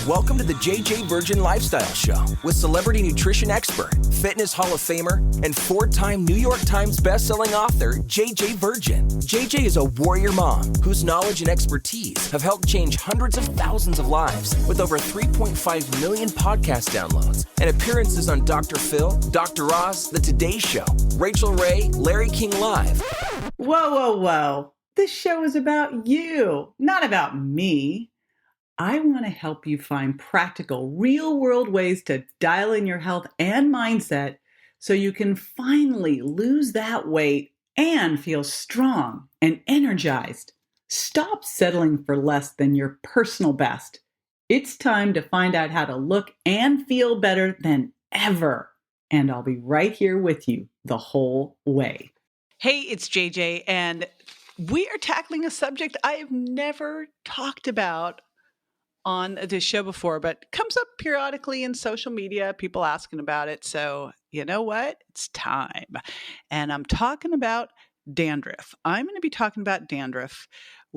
Welcome to the JJ Virgin Lifestyle Show with celebrity nutrition expert, fitness Hall of Famer, and four-time New York Times bestselling author, JJ Virgin. JJ is a warrior mom whose knowledge and expertise have helped change hundreds of thousands of lives with over 3.5 million podcast downloads and appearances on Dr. Phil, Dr. Oz, The Today Show, Rachel Ray, Larry King Live. Whoa. This show is about you, not about me. I want to help you find practical, real-world ways to dial in your health and mindset so you can finally lose that weight and feel strong and energized. Stop settling for less than your personal best. It's time to find out how to look and feel better than ever. And I'll be right here with you the whole way. Hey, it's JJ, and we are tackling a subject I have never talked about on this show before, but comes up periodically in social media, people asking about it. So you know what? It's time. And I'm talking about dandruff. I'm going to be talking about dandruff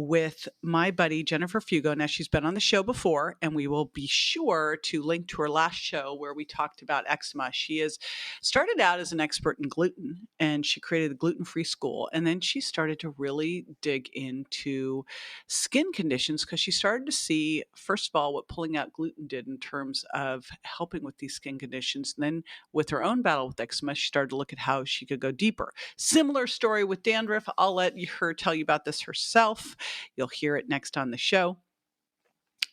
with my buddy, Jennifer Fugo. Now, she's been on the show before, and we will be sure to link to her last show where we talked about eczema. She has started out as an expert in gluten, and she created the gluten-free school. And then she started to really dig into skin conditions because she started to see, first of all, what pulling out gluten did in terms of helping with these skin conditions. And then with her own battle with eczema, she started to look at how she could go deeper. Similar story with dandruff. I'll let her tell you about this herself. You'll hear it next on the show.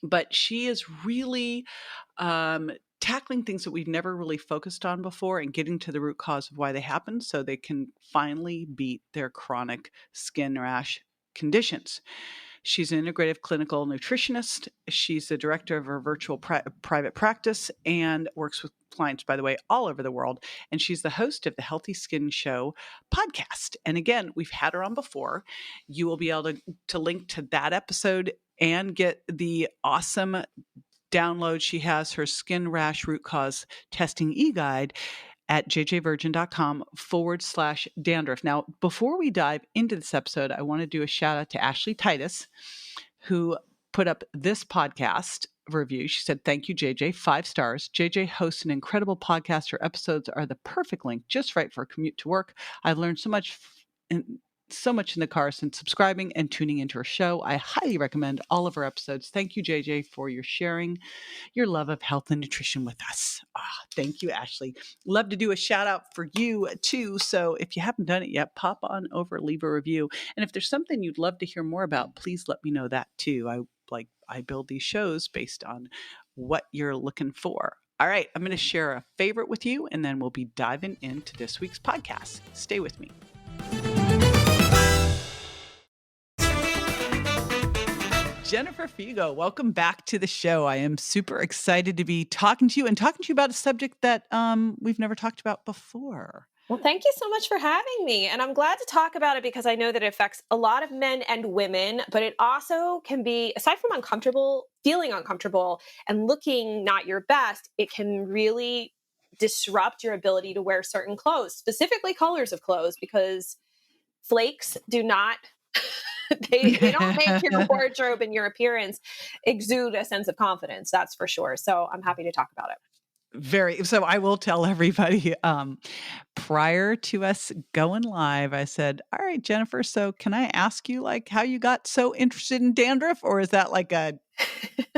But she is really tackling things that we've never really focused on before and getting to the root cause of why they happen so they can finally beat their chronic skin rash conditions. She's an integrative clinical nutritionist. She's the director of her virtual private practice and works with clients, by the way, all over the world. And she's the host of the Healthy Skin Show podcast. And again, we've had her on before. You will be able to link to that episode and get the awesome download. She has her skin rash root cause testing eGuide at jjvirgin.com/dandruff. Now, before we dive into this episode, I want to do a shout out to Ashley Titus, who put up this podcast review. She said, "Thank you, JJ. 5 stars. JJ hosts an incredible podcast. Her episodes are the perfect link, just right for a commute to work. I've learned so much in the car since subscribing and tuning into her show. I highly recommend all of her episodes. Thank you, JJ, for your sharing your love of health and nutrition with us." Thank you, Ashley. Love to do a shout out for you too. So if you haven't done it yet, pop on over, leave a review. And if there's something you'd love to hear more about, please let me know that too. I build these shows based on what you're looking for. All right, I'm going to share a favorite with you, and then we'll be diving into this week's podcast. Stay with me. Jennifer Fugo, welcome back to the show. I am super excited to be talking to you about a subject that we've never talked about before. Well, thank you so much for having me. And I'm glad to talk about it because I know that it affects a lot of men and women, but it also can be, aside from feeling uncomfortable and looking not your best, it can really disrupt your ability to wear certain clothes, specifically colors of clothes, because flakes do not... they don't make your wardrobe and your appearance exude a sense of confidence. That's for sure. So I'm happy to talk about it. So I will tell everybody, prior to us going live, I said, all right, Jennifer, so can I ask you how you got so interested in dandruff, or is that like a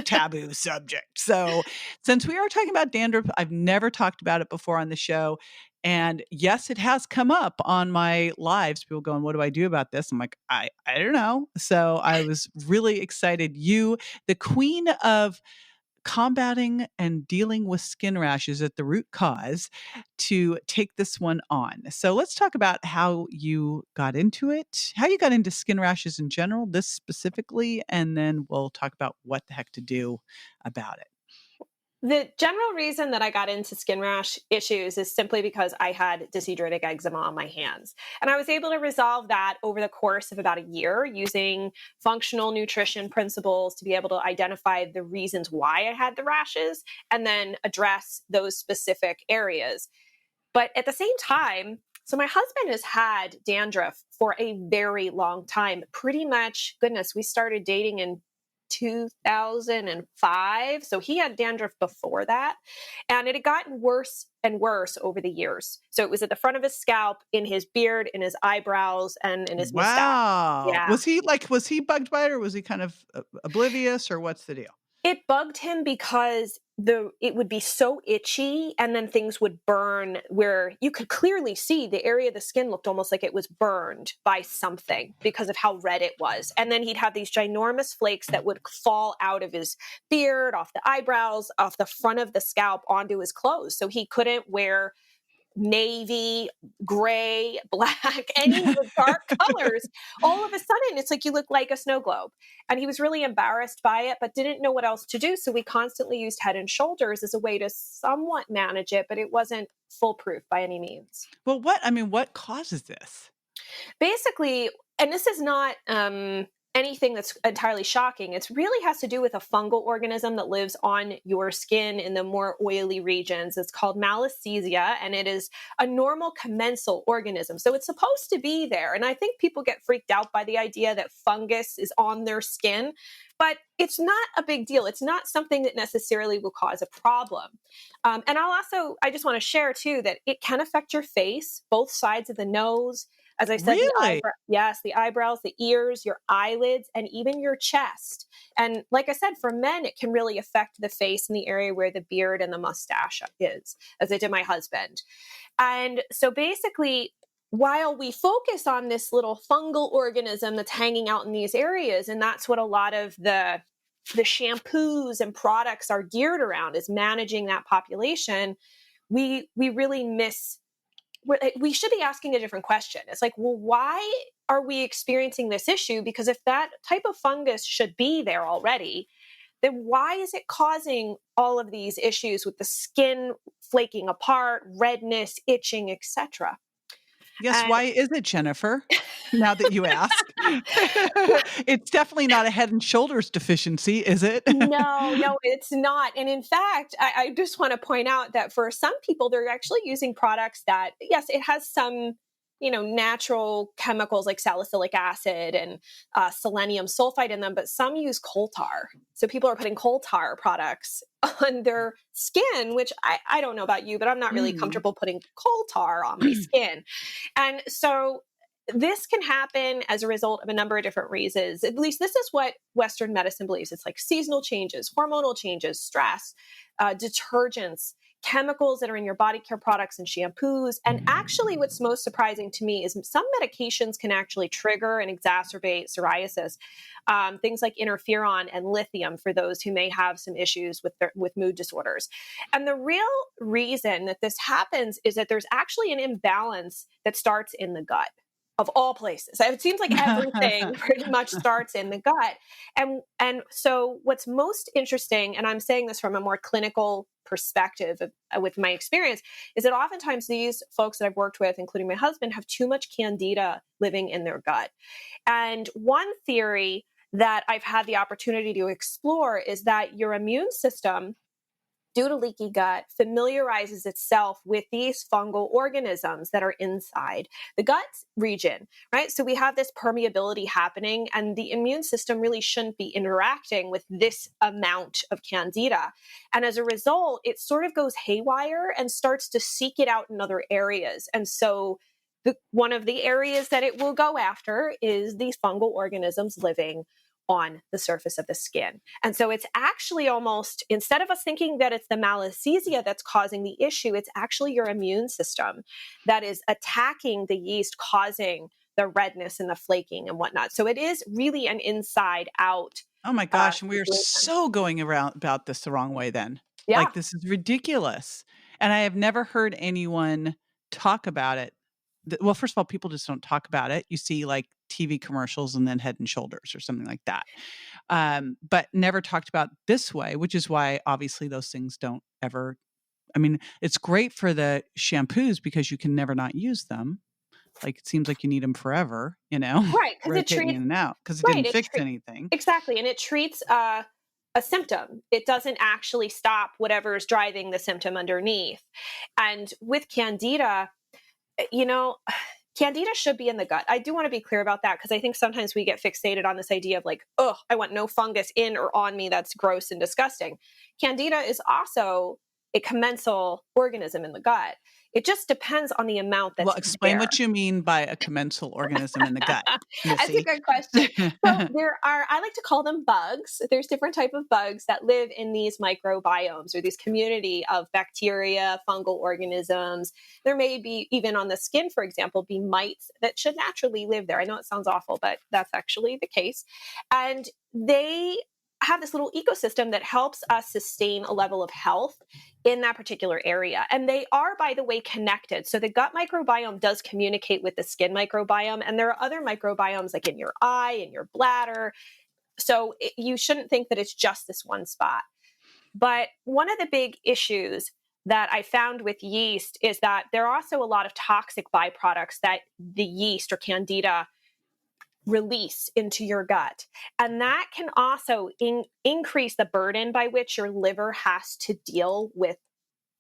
taboo subject? So since we are talking about dandruff, I've never talked about it before on the show. And yes, it has come up on my lives. People going, what do I do about this? I'm like, I don't know. So I was really excited. You, the queen of combating and dealing with skin rashes at the root cause, to take this one on. So let's talk about how you got into it, how you got into skin rashes in general, this specifically, and then we'll talk about what the heck to do about it. The general reason that I got into skin rash issues is simply because I had dihydrotic eczema on my hands. And I was able to resolve that over the course of about a year using functional nutrition principles to be able to identify the reasons why I had the rashes and then address those specific areas. But at the same time, so my husband has had dandruff for a very long time. Pretty much, goodness, we started dating in 2005. So he had dandruff before that. And it had gotten worse and worse over the years. So it was at the front of his scalp, in his beard, in his eyebrows, and in his mustache. Wow. Yeah. Was he bugged by it, or was he kind of oblivious, or what's the deal? It bugged him because it would be so itchy, and then things would burn where you could clearly see the area of the skin looked almost like it was burned by something because of how red it was. And then he'd have these ginormous flakes that would fall out of his beard, off the eyebrows, off the front of the scalp onto his clothes. So he couldn't wear navy, gray, black, any of the dark colors. All of a sudden, it's like you look like a snow globe. And he was really embarrassed by it, but didn't know what else to do. So we constantly used Head and Shoulders as a way to somewhat manage it, but it wasn't foolproof by any means. Well, what causes this? Basically, and this is not anything that's entirely shocking. It really has to do with a fungal organism that lives on your skin in the more oily regions. It's called malassezia, and it is a normal commensal organism. So it's supposed to be there. And I think people get freaked out by the idea that fungus is on their skin, but it's not a big deal. It's not something that necessarily will cause a problem. And I just want to share too, that it can affect your face, both sides of the nose. As I said, Really? the eyebrows, the ears, your eyelids, and even your chest. And like I said, for men, it can really affect the face and the area where the beard and the mustache is, as it did my husband. And so basically, while we focus on this little fungal organism that's hanging out in these areas, and that's what a lot of the shampoos and products are geared around, is managing that population, we really miss. We should be asking a different question. It's like, well, why are we experiencing this issue? Because if that type of fungus should be there already, then why is it causing all of these issues with the skin flaking apart, redness, itching, etc.? Yes, And why is it, Jennifer? Now that you ask. It's definitely not a Head and Shoulders deficiency, is it? No, it's not. And in fact, I just want to point out that for some people, they're actually using products that, yes, it has some, natural chemicals like salicylic acid and selenium sulfide in them, but some use coal tar. So people are putting coal tar products on their skin, which I don't know about you, but I'm not really comfortable putting coal tar on my skin. And so this can happen as a result of a number of different reasons. At least this is what Western medicine believes. It's like seasonal changes, hormonal changes, stress, detergents, chemicals that are in your body care products and shampoos. And actually, what's most surprising to me is some medications can actually trigger and exacerbate psoriasis. Things like interferon and lithium for those who may have some issues with mood disorders. And the real reason that this happens is that there's actually an imbalance that starts in the gut. Of all places. It seems like everything pretty much starts in the gut. And so what's most interesting, and I'm saying this from a more clinical perspective with my experience, is that oftentimes these folks that I've worked with, including my husband, have too much Candida living in their gut. And one theory that I've had the opportunity to explore is that your immune system, due to leaky gut, familiarizes itself with these fungal organisms that are inside the gut region, right? So we have this permeability happening, and the immune system really shouldn't be interacting with this amount of Candida. And as a result, it sort of goes haywire and starts to seek it out in other areas. And so one of the areas that it will go after is these fungal organisms living on the surface of the skin. And so it's actually almost, instead of us thinking that it's the malassezia that's causing the issue, it's actually your immune system that is attacking the yeast, causing the redness and the flaking and whatnot. So it is really an inside out. Oh my gosh. And we are situation. so going around about this the wrong way then. Yeah. Like, this is ridiculous. And I have never heard anyone talk about it. Well, first of all, people just don't talk about it. You see like TV commercials and then Head and Shoulders or something like that. But never talked about this way, which is why obviously those things don't ever, it's great for the shampoos because you can never not use them. Like, it seems like you need them forever, Right. Because it rotating treats, in and out because it didn't fix anything. Exactly. And it treats a symptom. It doesn't actually stop whatever is driving the symptom underneath. And with Candida, Candida should be in the gut. I do want to be clear about that because I think sometimes we get fixated on this idea of like, oh, I want no fungus in or on me. That's gross and disgusting. Candida is also a commensal organism in the gut. It just depends on the amount Well, that's explain there. what you mean by a commensal organism in the gut, That's a Missy. good question. So I like to call them bugs. There's different type of bugs that live in these microbiomes or these community of bacteria, fungal organisms. There may be, even on the skin, for example, be mites that should naturally live there. I know it sounds awful, but that's actually the case. And they have this little ecosystem that helps us sustain a level of health in that particular area. And they are, by the way, connected. So the gut microbiome does communicate with the skin microbiome. And there are other microbiomes like in your eye, in your bladder. So you shouldn't think that it's just this one spot. But one of the big issues that I found with yeast is that there are also a lot of toxic byproducts that the yeast or Candida release into your gut. And that can also increase the burden by which your liver has to deal with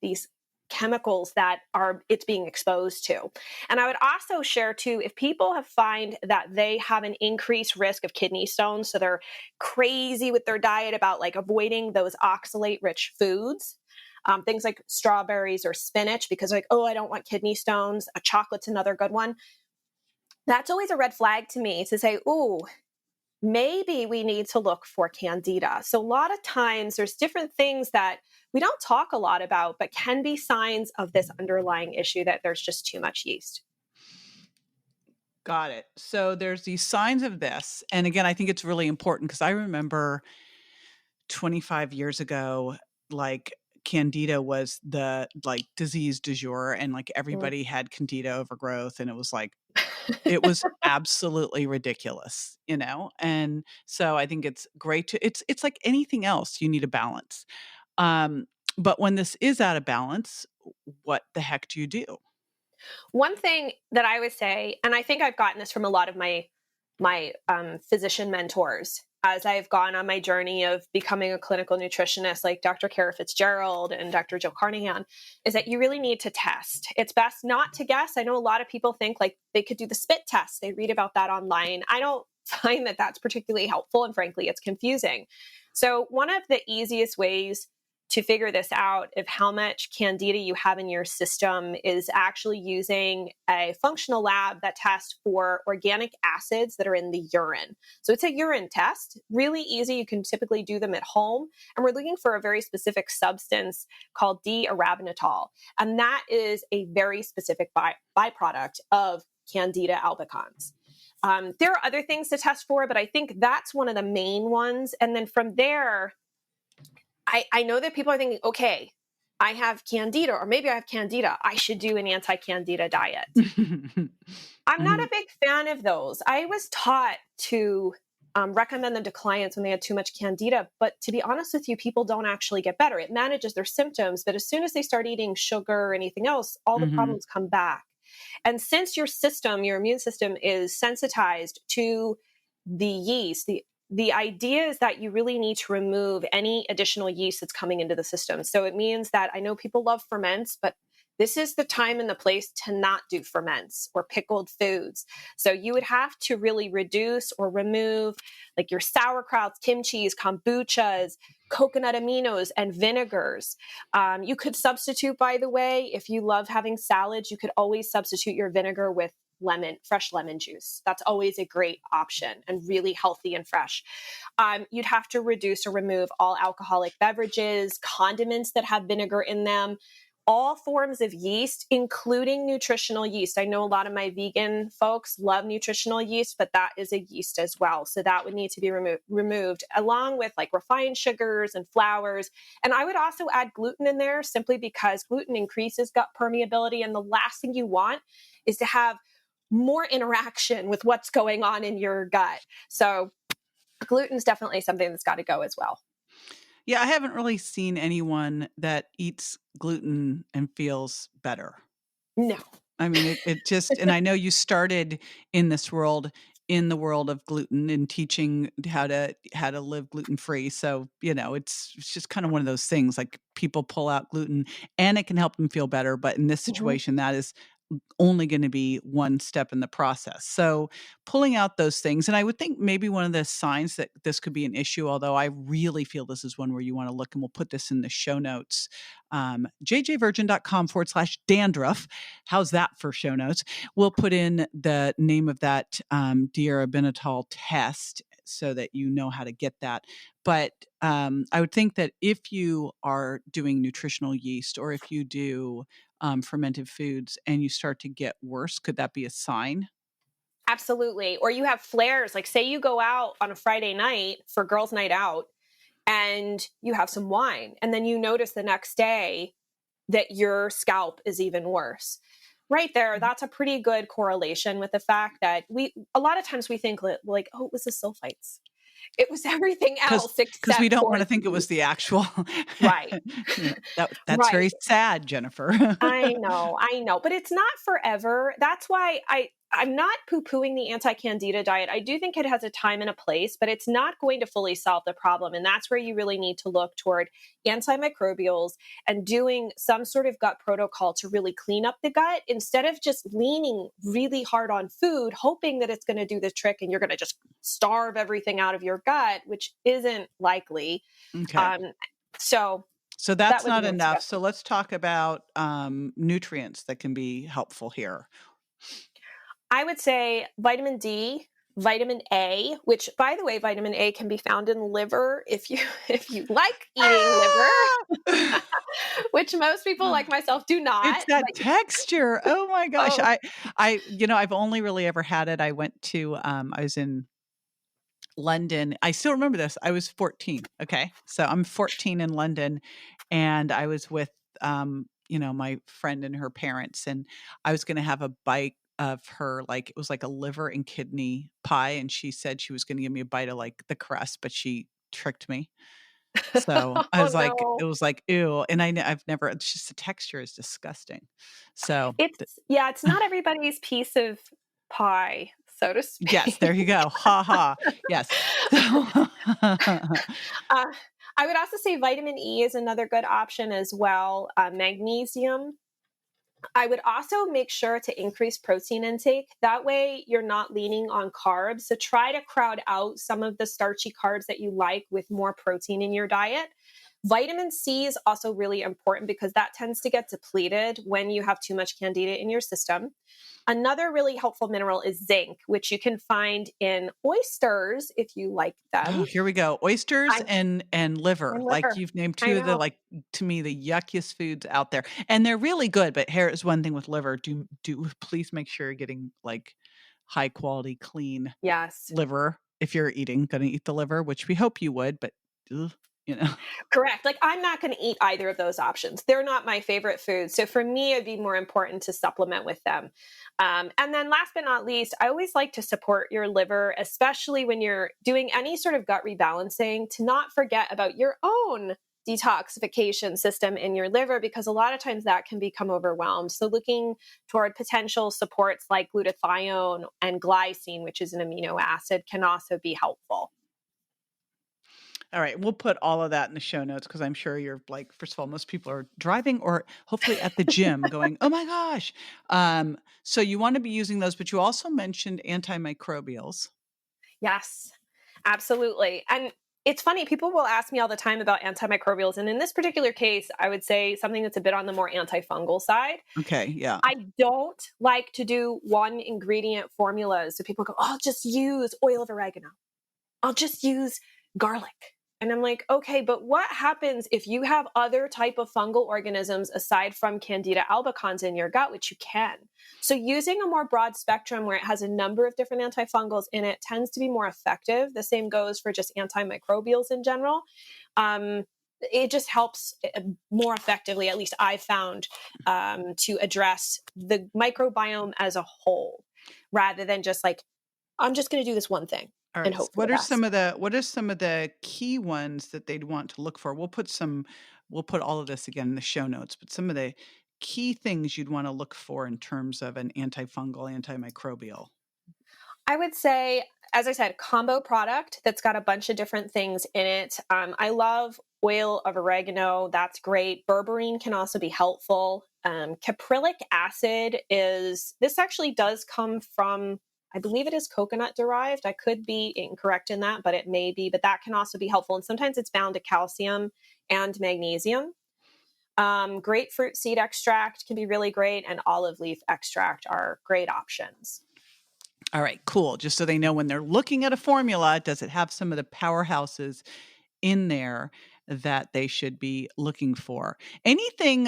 these chemicals that it's being exposed to. And I would also share too, if people find that they have an increased risk of kidney stones, so they're crazy with their diet about like avoiding those oxalate rich foods, things like strawberries or spinach, because like, oh, I don't want kidney stones. A chocolate's another good one. That's always a red flag to me to say, ooh, maybe we need to look for Candida. So a lot of times there's different things that we don't talk a lot about, but can be signs of this underlying issue that there's just too much yeast. Got it. So there's these signs of this. And again, I think it's really important because I remember 25 years ago, like Candida was the like disease du jour, and like everybody had Candida overgrowth, and it was like it was absolutely ridiculous, you know? And so I think it's great to it's like anything else, you need a balance. But when this is out of balance, what the heck do you do? One thing that I would say, and I think I've gotten this from a lot of my physician mentors as I've gone on my journey of becoming a clinical nutritionist, like Dr. Kara Fitzgerald and Dr. Jill Carnahan, is that you really need to test. It's best not to guess. I know a lot of people think like they could do the spit test. They read about that online. I don't find that that's particularly helpful, and frankly, it's confusing. So one of the easiest ways to figure this out of how much Candida you have in your system is actually using a functional lab that tests for organic acids that are in the urine. So it's a urine test, really easy. You can typically do them at home. And we're looking for a very specific substance called D-arabinitol. And that is a very specific byproduct of Candida albicans. There are other things to test for, but I think that's one of the main ones. And then from there, I know that people are thinking, okay, I have Candida, or maybe I have Candida. I should do an anti-Candida diet. I'm not a big fan of those. I was taught to recommend them to clients when they had too much Candida. But to be honest with you, people don't actually get better. It manages their symptoms. But as soon as they start eating sugar or anything else, all the problems come back. And since your immune system is sensitized to the yeast, the idea is that you really need to remove any additional yeast that's coming into the system. So it means that I know people love ferments, but this is the time and the place to not do ferments or pickled foods. So you would have to really reduce or remove like your sauerkrauts, kimchis, kombuchas, coconut aminos, and vinegars. You could substitute, by the way, if you love having salads, you could always substitute your vinegar with fresh lemon juice. That's always a great option and really healthy and fresh. You'd have to reduce or remove all alcoholic beverages, condiments that have vinegar in them, all forms of yeast, including nutritional yeast. I know a lot of my vegan folks love nutritional yeast, but that is a yeast as well. So that would need to be removed along with like refined sugars and flours. And I would also add gluten in there simply because gluten increases gut permeability. And the last thing you want is to have more interaction with what's going on in your gut. So gluten is definitely something that's got to go as well. Yeah, I haven't really seen anyone that eats gluten and feels better. No. I mean, it just, and I know you started in this world, in the world of gluten and teaching how to live gluten free. So, you know, it's just kind of one of those things like people pull out gluten and it can help them feel better. But in this situation, that is only going to be one step in the process. So pulling out those things, and I would think maybe one of the signs that this could be an issue, although I really feel this is one where you want to look, and we'll put this in the show notes, jjvirgin.com/dandruff. How's that for show notes? We'll put in the name of that D-arabinitol test so that you know how to get that. But I would think that if you are doing nutritional yeast, or if you do fermented foods and you start to get worse, could that be a sign? Absolutely. Or you have flares, like say you go out on a Friday night for girls' night out and you have some wine, and then you notice the next day that your scalp is even worse. Right there, that's a pretty good correlation with the fact that a lot of times we think like, oh, it was the sulfites. It was everything else Because we except don't for want to think it was the actual. right. That's Right. very sad, Jennifer. I know, but it's not forever. That's why I'm not poo-pooing the anti-Candida diet. I do think it has a time and a place, but it's not going to fully solve the problem. And that's where you really need to look toward antimicrobials and doing some sort of gut protocol to really clean up the gut, instead of just leaning really hard on food, hoping that it's going to do the trick and you're going to just starve everything out of your gut, which isn't likely. Okay. So That that's would not be enough. disgusting. So let's talk about nutrients that can be helpful here. I would say vitamin D, vitamin A, which, by the way, vitamin A can be found in liver if you if you like eating liver, which most people like myself do It's not. that But texture. Oh my gosh. oh, I've only really ever had it. I went to, I was in London. I still remember this. I was 14. Okay. So I'm 14 in London, and I was with, my friend and her parents, and I was going to have a bite of her, like, it was like a liver and kidney pie. And she said she was going to give me a bite of like the crust, but she tricked me. So I oh was like, it no. was like, ew. And I've never, it's just the texture is disgusting. So It's not everybody's piece of pie, so to yes, speak. there you go. Ha ha. Yes. So Uh, I would also say vitamin E is another good option as well. Magnesium. I would also make sure to increase protein intake. That way, you're not leaning on carbs. So try to crowd out some of the starchy carbs that you like with more protein in your diet. Vitamin C is also really important because that tends to get depleted when you have too much candida in your system. Another really helpful mineral is zinc, which you can find in oysters if you like them. oh, here we go. Oysters I and liver. and Like, liver. you've named I two of the, know. like, to me, the yuckiest foods out there. And they're really good, but here is one thing with liver. Do please make sure you're getting like high quality, clean Yes. liver if you're gonna eat the liver, which we hope you would, but ugh, you know. Correct. Like I'm not going to eat either of those options. They're not my favorite foods. So for me, it'd be more important to supplement with them. And then last but not least, I always like to support your liver, especially when you're doing any sort of gut rebalancing, to not forget about your own detoxification system in your liver, because a lot of times that can become overwhelmed. So looking toward potential supports like glutathione and glycine, which is an amino acid, can also be helpful. All right, we'll put all of that in the show notes because I'm sure you're like, first of all, most people are driving or hopefully at the gym going, oh my gosh. So you want to be using those, but you also mentioned antimicrobials. Yes, absolutely. And it's funny, people will ask me all the time about antimicrobials. And in this particular case, I would say something that's a bit on the more antifungal side. Okay, yeah. I don't like to do one ingredient formulas. So people go, oh, I'll just use oil of oregano. I'll just use garlic. And I'm like, okay, but what happens if you have other type of fungal organisms aside from Candida albicans in your gut, which you can? So using a more broad spectrum where it has a number of different antifungals in it tends to be more effective. The same goes for just antimicrobials in general. It just helps more effectively, at least I've found, to address the microbiome as a whole, rather than just like, I'm just going to do this one thing All and right. hope for the What are best. some of the key ones that they'd want to look for? We'll put all of this again in the show notes, but some of the key things you'd want to look for in terms of an antifungal, antimicrobial. I would say, as I said, combo product that's got a bunch of different things in it. I love oil of oregano. That's great. Berberine can also be helpful. Caprylic acid this actually does come from, I believe it is coconut derived. I could be incorrect in that, but it may be, but that can also be helpful. And sometimes it's bound to calcium and magnesium. Grapefruit seed extract can be really great, and olive leaf extract are great options. All right, cool. Just so they know when they're looking at a formula, does it have some of the powerhouses in there that they should be looking for? Anything,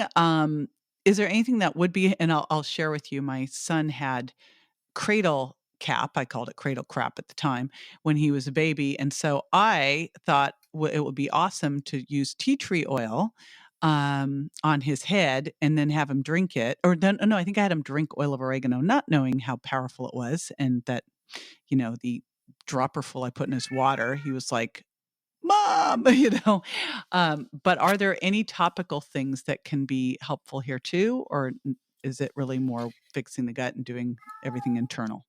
is there anything that would be, and I'll share with you, my son had cradle cap. I called it cradle crap at the time when he was a baby. And so I thought it would be awesome to use tea tree oil on his head and then have him drink it. Or no, I think I had him drink oil of oregano, not knowing how powerful it was. And that, the dropper full I put in his water, he was like, Mom, but are there any topical things that can be helpful here too? Or is it really more fixing the gut and doing everything internal?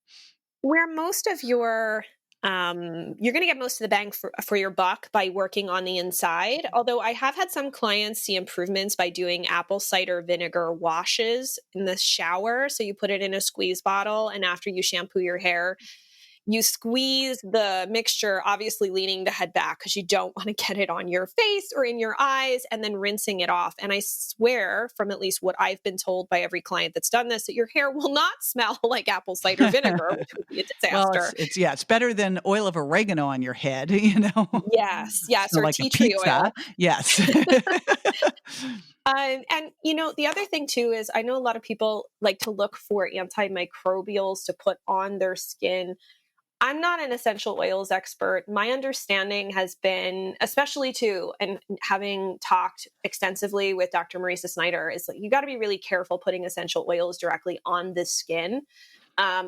Where most of your you're going to get most of the bang for your buck by working on the inside. Although I have had some clients see improvements by doing apple cider vinegar washes in the shower. So you put it in a squeeze bottle, and after you shampoo your hair, you squeeze the mixture, obviously leaning the head back because you don't want to get it on your face or in your eyes, and then rinsing it off. And I swear, from at least what I've been told by every client that's done this, that your hair will not smell like apple cider vinegar, which would be a Well, disaster. it's better than oil of oregano on your head, Yes, Smell or like a tea tree pizza. oil. Yes. And the other thing too is I know a lot of people like to look for antimicrobials to put on their skin. I'm not an essential oils expert. My understanding has been, especially too, and having talked extensively with Dr. Marisa Snyder, is like you got to be really careful putting essential oils directly on the skin,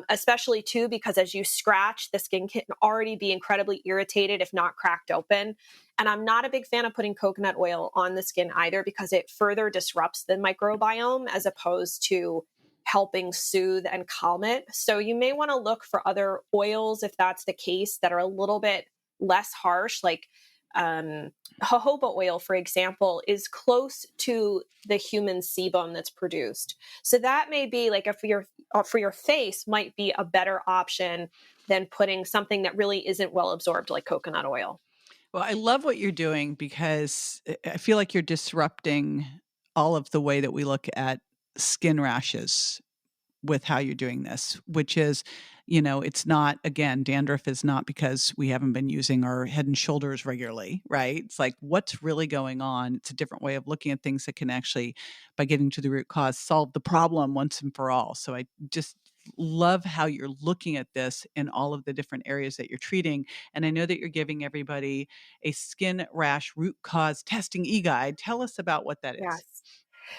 especially too, because as you scratch, the skin can already be incredibly irritated, if not cracked open. And I'm not a big fan of putting coconut oil on the skin either, because it further disrupts the microbiome as opposed to helping soothe and calm it. So you may want to look for other oils, if that's the case, that are a little bit less harsh, like jojoba oil, for example, is close to the human sebum that's produced. So that may be like for your face might be a better option than putting something that really isn't well absorbed like coconut oil. Well, I love what you're doing because I feel like you're disrupting all of the way that we look at skin rashes with how you're doing this, which is, it's not, again, dandruff is not because we haven't been using our Head and Shoulders regularly, right? It's like, what's really going on? It's a different way of looking at things that can actually, by getting to the root cause, solve the problem once and for all. So I just love how you're looking at this in all of the different areas that you're treating. And I know that you're giving everybody a skin rash root cause testing eGuide. Tell us about what that is. Yes.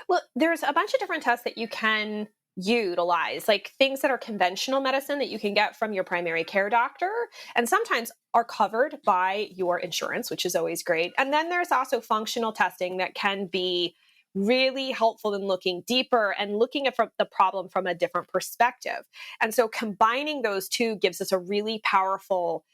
Well, there's a bunch of different tests that you can utilize, like things that are conventional medicine that you can get from your primary care doctor, and sometimes are covered by your insurance, which is always great. And then there's also functional testing that can be really helpful in looking deeper and looking at the problem from a different perspective. And so combining those two gives us a really powerful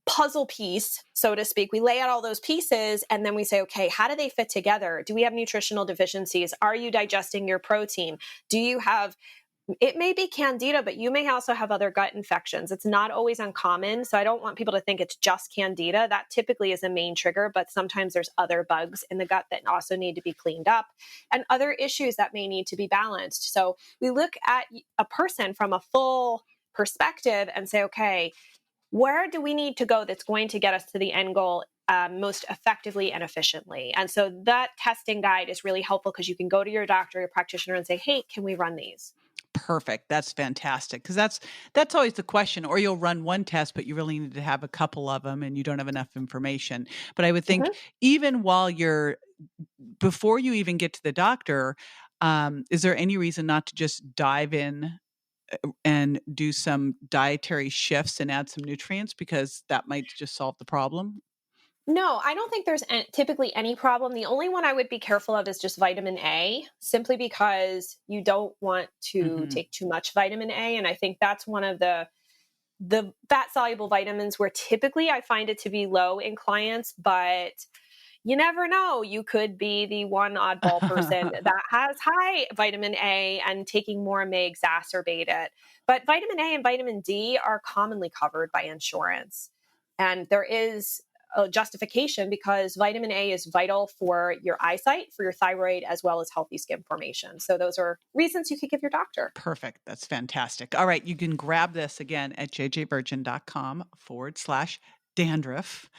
puzzle piece, so to speak. We lay out all those pieces and then we say, okay, how do they fit together? Do we have nutritional deficiencies? Are you digesting your protein? Do you have, it may be Candida, but you may also have other gut infections. It's not always uncommon. So I don't want people to think it's just Candida. That typically is a main trigger, but sometimes there's other bugs in the gut that also need to be cleaned up and other issues that may need to be balanced. So we look at a person from a full perspective and say, okay, where do we need to go that's going to get us to the end goal most effectively and efficiently? And so that testing guide is really helpful because you can go to your doctor, your practitioner, and say, hey, can we run these? Perfect. That's fantastic. Because that's always the question. Or you'll run one test, but you really need to have a couple of them and you don't have enough information. But I would think even before you even get to the doctor, is there any reason not to just dive in and do some dietary shifts and add some nutrients, because that might just solve the problem? No, I don't think there's typically any problem. The only one I would be careful of is just vitamin A, simply because you don't want to take too much vitamin A. And I think that's one of the fat soluble vitamins where typically I find it to be low in clients, but you never know. You could be the one oddball person that has high vitamin A, and taking more may exacerbate it. But vitamin A and vitamin D are commonly covered by insurance. And there is a justification because vitamin A is vital for your eyesight, for your thyroid, as well as healthy skin formation. So those are reasons you could give your doctor. Perfect. That's fantastic. All right. You can grab this again at jjvirgin.com/dandruff.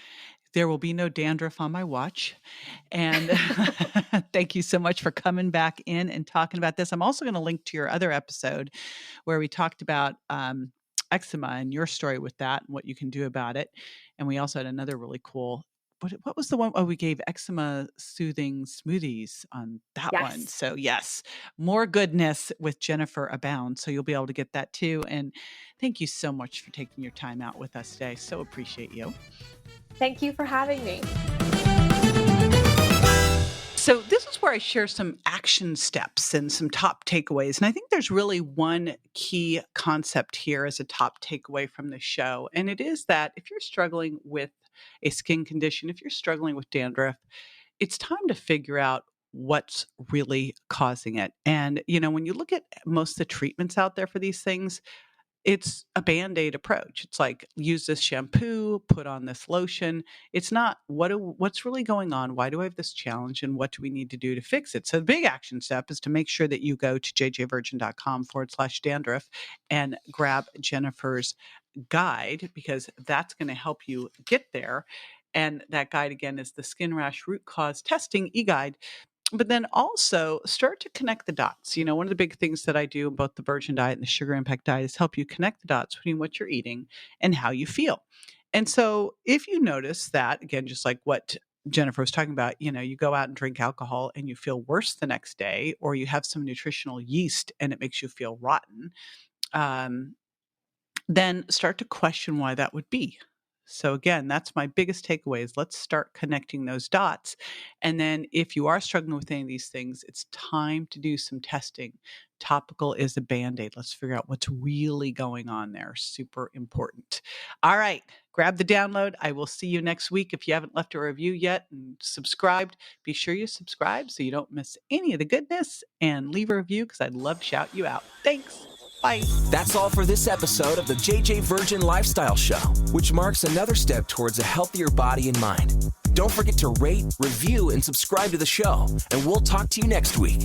There will be no dandruff on my watch. And thank you so much for coming back in and talking about this. I'm also going to link to your other episode where we talked about eczema and your story with that and what you can do about it. And we also had another really cool, what was the one? Oh, we gave eczema soothing smoothies on that one. So yes, more goodness with Jennifer abounds. So you'll be able to get that too. And thank you so much for taking your time out with us today. So appreciate you. Thank you for having me. So this is where I share some action steps and some top takeaways. And I think there's really one key concept here as a top takeaway from the show. And it is that if you're struggling with a skin condition, if you're struggling with dandruff, it's time to figure out what's really causing it. And, when you look at most of the treatments out there for these things, it's a Band-Aid approach. It's like, use this shampoo, put on this lotion. It's not what's really going on. Why do I have this challenge? And what do we need to do to fix it? So the big action step is to make sure that you go to jjvirgin.com/dandruff and grab Jennifer's guide, because that's going to help you get there. And that guide, again, is the Skin Rash Root Cause Testing eGuide. But then also start to connect the dots. One of the big things that I do in both the Virgin Diet and the Sugar Impact Diet is help you connect the dots between what you're eating and how you feel. And so if you notice that, again, just like what Jennifer was talking about, you go out and drink alcohol and you feel worse the next day, or you have some nutritional yeast and it makes you feel rotten, then start to question why that would be. So again, that's my biggest takeaway is let's start connecting those dots. And then if you are struggling with any of these things, it's time to do some testing. Topical is a Band-Aid. Let's figure out what's really going on there. Super important. All right. Grab the download. I will see you next week. If you haven't left a review yet and subscribed, be sure you subscribe so you don't miss any of the goodness, and leave a review because I'd love to shout you out. Thanks. Bye. That's all for this episode of the JJ Virgin Lifestyle Show, which marks another step towards a healthier body and mind. Don't forget to rate, review, and subscribe to the show, and we'll talk to you next week.